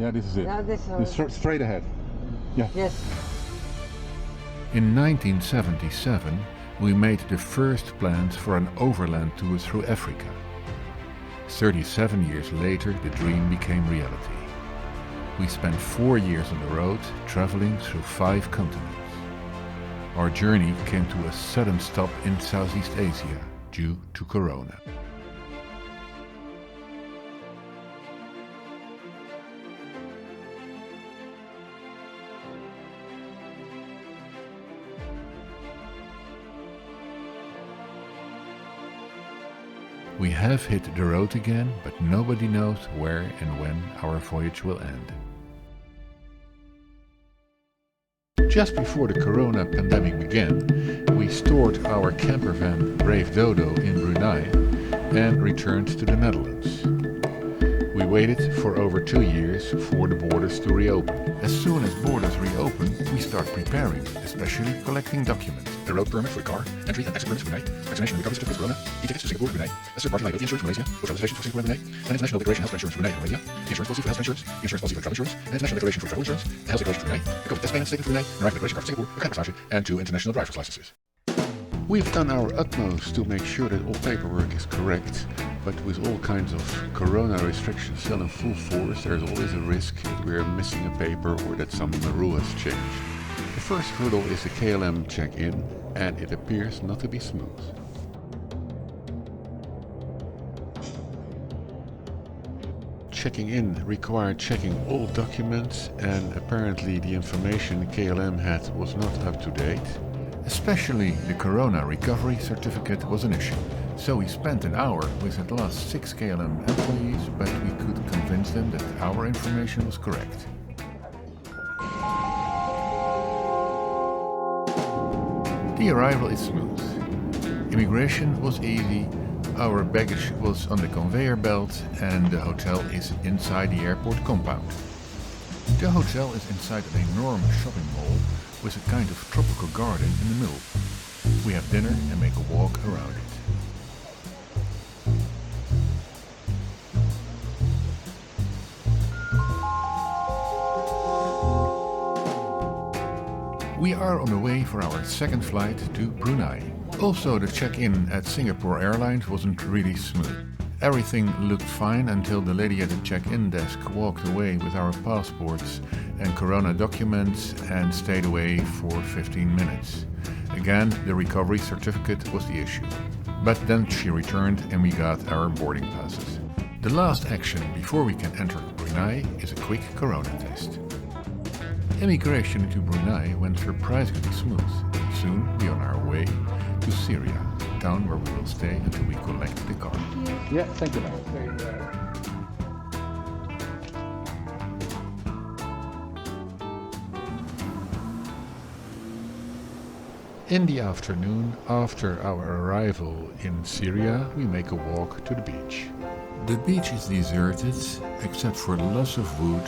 Yeah, this is it. Yeah, this It's straight ahead. Yeah. Yes. In 1977, we made the first plans for an overland tour through Africa. 37 years later, the dream became reality. We spent 4 years on the road, traveling through 5 continents. Our journey came to a sudden stop in Southeast Asia due to Corona. We have hit the road again, but nobody knows where and when our voyage will end. Just before the Corona pandemic began, we stored our campervan Brave Dodo in Brunei and returned to the Netherlands. We waited for over 2 years for the borders to reopen. As soon as borders reopen, we start preparing, especially collecting documents. The road permit for the car, entry and exit permits for Brunei, vaccination and recovery certificate for Corona, e-tickets to Singapore, Brunei, a third-party liability insurance for Malaysia, social reservation for Singapore and Brunei, an international declaration health insurance for Brunei and Malaysia, the insurance policy for health insurance, the insurance policy for travel insurance, an international declaration for travel insurance, a health declaration for Brunei, a COVID test payment statement for Brunei, an arrival declaration card for Singapore, a camper passage, and 2 international driver's licenses. We've done our utmost to make sure that all paperwork is correct, but with all kinds of corona restrictions still in full force, there's always a risk that we're missing a paper or that some rule has changed. The first hurdle is the KLM check-in, and it appears not to be smooth. Checking in required checking all documents, and apparently the information KLM had was not up to date. Especially the Corona recovery certificate was an issue, so we spent an hour with at last 6 KLM employees, but we could convince them that our information was correct. The arrival is smooth. Immigration was easy, our baggage was on the conveyor belt, and the hotel is inside the airport compound. The hotel is inside an enormous shopping mall with a kind of tropical garden in the middle. We have dinner and make a walk around it. We are on the way for our second flight to Brunei. Also, the check-in at Singapore Airlines wasn't really smooth. Everything looked fine until the lady at the check-in desk walked away with our passports and Corona documents and stayed away for 15 minutes. Again, the recovery certificate was the issue. But then she returned and we got our boarding passes. The last action before we can enter Brunei is a quick Corona test. Immigration into Brunei went surprisingly smooth. Soon we are on our way to Seria, a town where we will stay until we collect the car. Yeah, thank you. In the afternoon, after our arrival in Seria, we make a walk to the beach. The beach is deserted, except for lots of wood,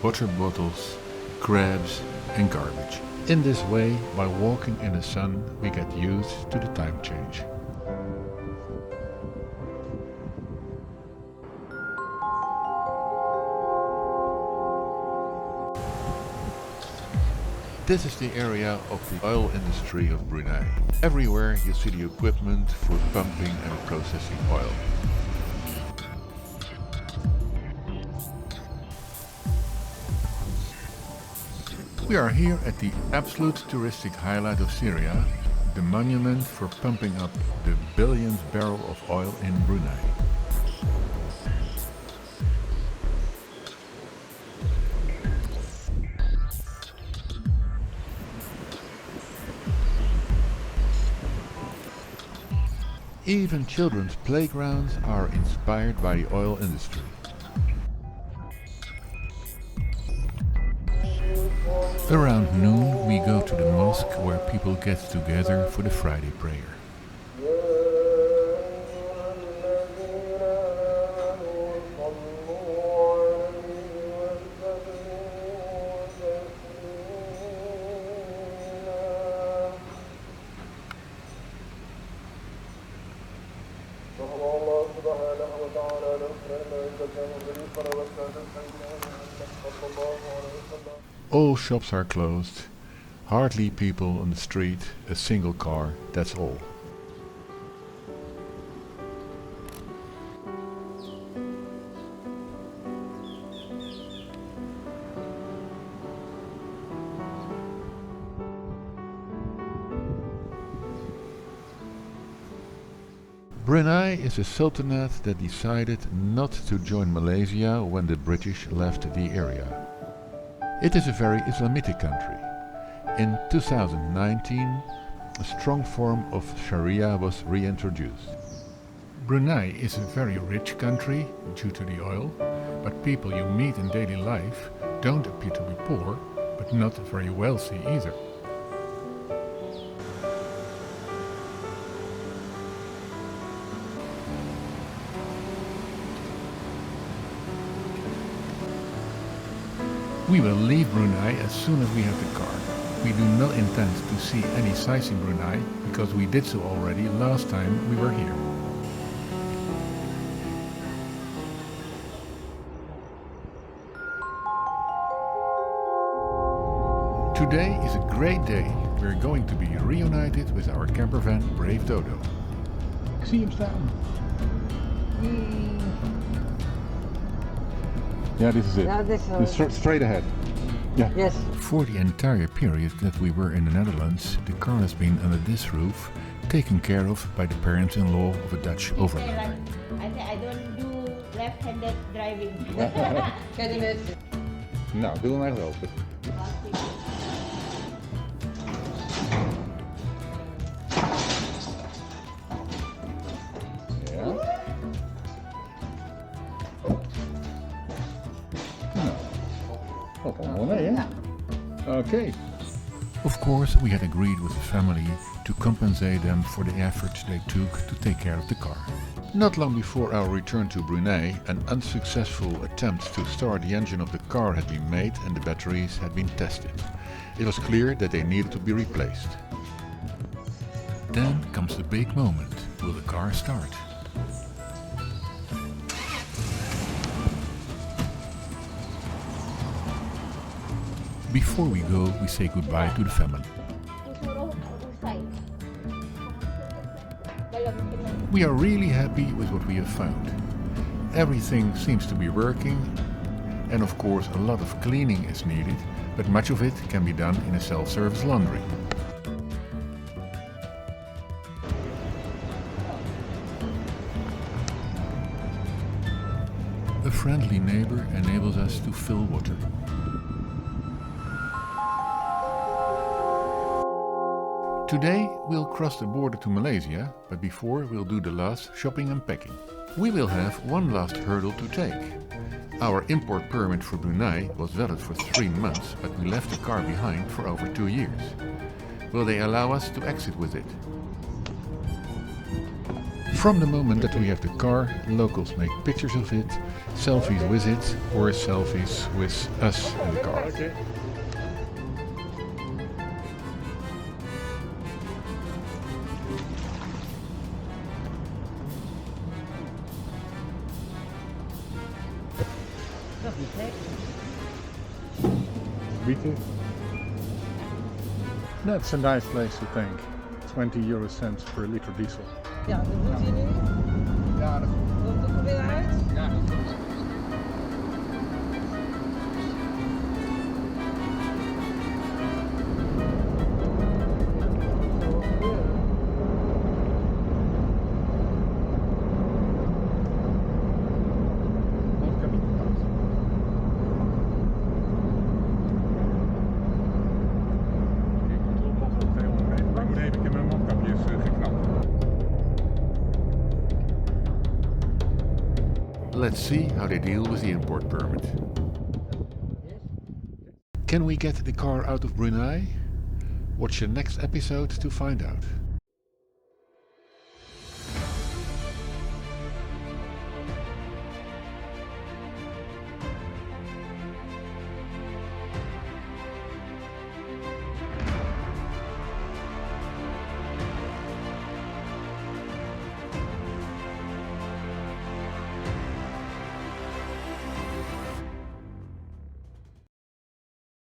water bottles, crabs and garbage. In this way, by walking in the sun, we get used to the time change. This is the area of the oil industry of Brunei. Everywhere you see the equipment for pumping and processing oil. We are here at the absolute touristic highlight of Seria, the monument for pumping up the billionth barrel of oil in Brunei. Even children's playgrounds are inspired by the oil industry. Around noon we go to the mosque where people get together for the Friday prayer. All shops are closed, hardly people on the street, a single car, that's all. Brunei is a sultanate that decided not to join Malaysia when the British left the area. It is a very Islamitic country. In 2019, a strong form of Sharia was reintroduced. Brunei is a very rich country due to the oil, but people you meet in daily life don't appear to be poor, but not very wealthy either. We will leave Brunei as soon as we have the car. We do not intend to see any sights in Brunei because we did so already last time we were here. Today is a great day. We're going to be reunited with our campervan Brave Dodo. Ik zie hem staan. Yeah, this is it. Yeah, this Straight ahead. Yeah. Yes. For the entire period that we were in the Netherlands, the car has been under this roof, taken care of by the parents-in-law of a Dutch Overlander. I don't do left-handed driving. Can you imagine? Nou, doe hem maar open. Okay. Of course, we had agreed with the family to compensate them for the efforts they took to take care of the car. Not long before our return to Brunei, an unsuccessful attempt to start the engine of the car had been made and the batteries had been tested. It was clear that they needed to be replaced. Then comes the big moment. Will the car start? Before we go, we say goodbye to the family. We are really happy with what we have found. Everything seems to be working, and of course a lot of cleaning is needed, but much of it can be done in a self-service laundry. A friendly neighbor enables us to fill water. Today we'll cross the border to Malaysia, but before we'll do the last shopping and packing. We will have one last hurdle to take. Our import permit for Brunei was valid for 3 months, but we left the car behind for over 2 years. Will they allow us to exit with it? From the moment that we have the car, locals make pictures of it, selfies with it, or selfies with us in the car. Okay. That's a nice place to tank. 20 euro cents per liter diesel. Ja, dat doet hij nu. Ja, dat Komt het er weer uit? ja. Let's see how they deal with the import permit. Can we get the car out of Brunei? Watch the next episode to find out.